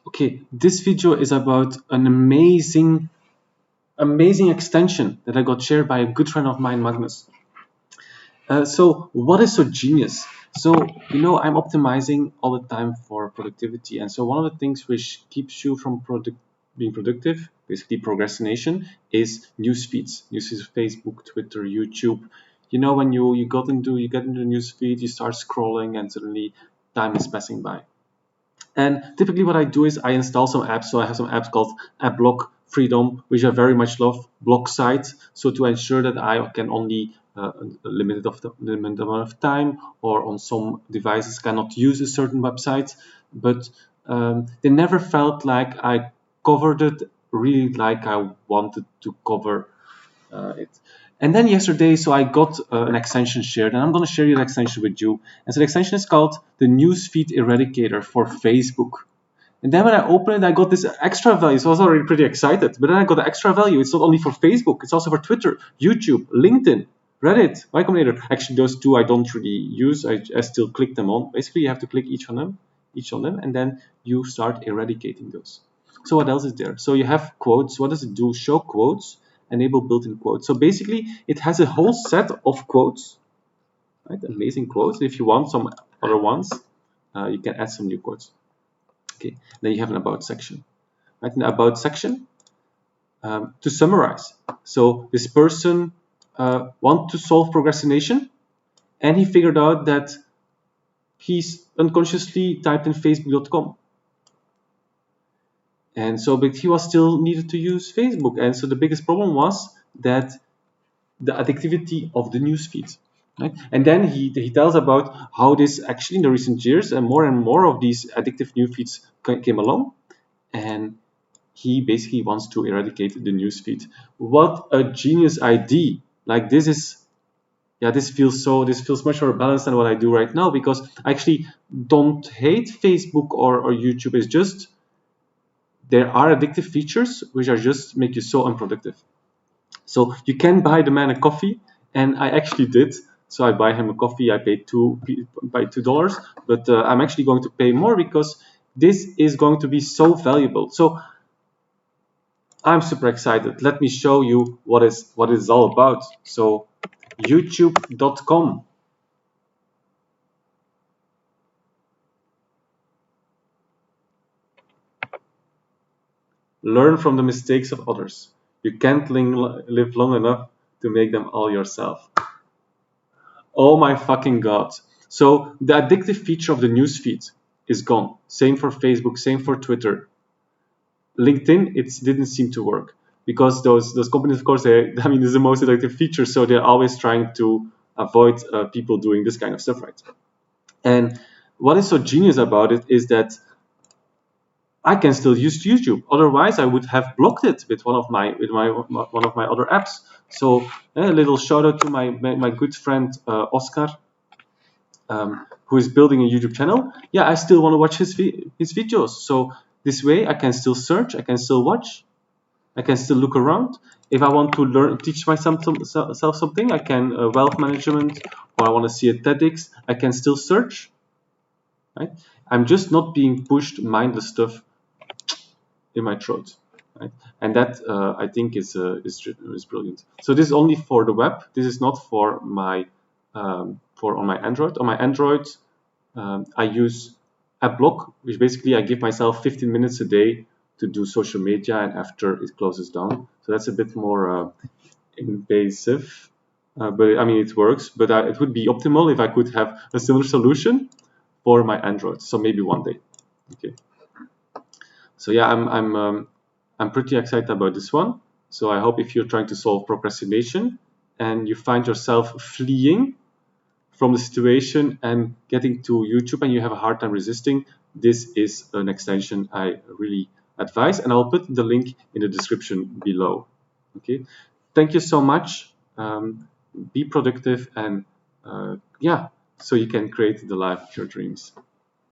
Okay, this video is about an amazing extension that I got shared by a good friend of mine, Magnus. So what is so genius? So, I'm optimizing all the time for productivity. And so one of the things which keeps you from being productive, basically procrastination, is news feeds. News feeds of Facebook, Twitter, YouTube. When you get into the news feed, you start scrolling and suddenly time is passing by. And typically what I do is I install some apps. So I have some apps called AppBlock, Freedom, which I very much love, block sites. So to ensure that I can only limited amount of time, or on some devices cannot use a certain website. But they never felt like I covered it really like I wanted to cover it. And then yesterday, so I got an extension shared, and I'm going to share the extension with you. And so the extension is called the Newsfeed Eradicator for Facebook. And then when I opened it, I got this extra value. So I was already pretty excited. But then I got the extra value. It's not only for Facebook, it's also for Twitter, YouTube, LinkedIn, Reddit, Y Combinator. Actually, those two I don't really use. I still click them on. Basically, you have to click each on them, and then you start eradicating those. So what else is there? So you have quotes. What does it do? Show quotes, enable built-in quotes. So basically, it has a whole set of quotes, right? Amazing quotes. If you want some other ones, you can add some new quotes. Okay, then you have an about section. Right, an about section to summarize. So this person wants to solve procrastination, and he figured out that he's unconsciously typed in facebook.com. And so, but he was still needed to use Facebook. And so the biggest problem was that the addictivity of the newsfeed. Right? And then he tells about how this actually in the recent years and more of these addictive new feeds came along, and he basically wants to eradicate the newsfeed. What a genius idea! Like this feels much more balanced than what I do right now, because I actually don't hate Facebook or YouTube. It's just there are addictive features which are just make you so unproductive. So you can buy the man a coffee, and I actually did. So I buy him a coffee. I paid $2, but I'm actually going to pay more because this is going to be so valuable. So I'm super excited. Let me show you what it's all about. So youtube.com. Learn from the mistakes of others. You can't live long enough to make them all yourself. Oh my fucking god. So the addictive feature of the newsfeed is gone. Same for Facebook, same for Twitter. LinkedIn, it didn't seem to work because those companies, of course, this is the most addictive feature, so they're always trying to avoid people doing this kind of stuff, right? And what is so genius about it is that I can still use YouTube. Otherwise, I would have blocked it with one of my other apps. So a little shout out to my good friend Oscar, who is building a YouTube channel. Yeah, I still want to watch his videos. So this way, I can still search, I can still watch, I can still look around. If I want to teach myself something, I can wealth management, or I want to see a TEDx, I can still search. Right? I'm just not being pushed mindless stuff in my throat. Right? And that I think is brilliant. So this is only for the web. This is not for my for on my Android. On my Android, I use AppBlock, which basically I give myself 15 minutes a day to do social media, and after it closes down. So that's a bit more invasive, but I mean it works. But it would be optimal if I could have a similar solution for my Android. So maybe one day. Okay. So yeah, I'm pretty excited about this one. So I hope if you're trying to solve procrastination and you find yourself fleeing from the situation and getting to YouTube and you have a hard time resisting, this is an extension I really advise, and I'll put the link in the description below. Okay, thank you so much. Be productive, and yeah, so you can create the life of your dreams.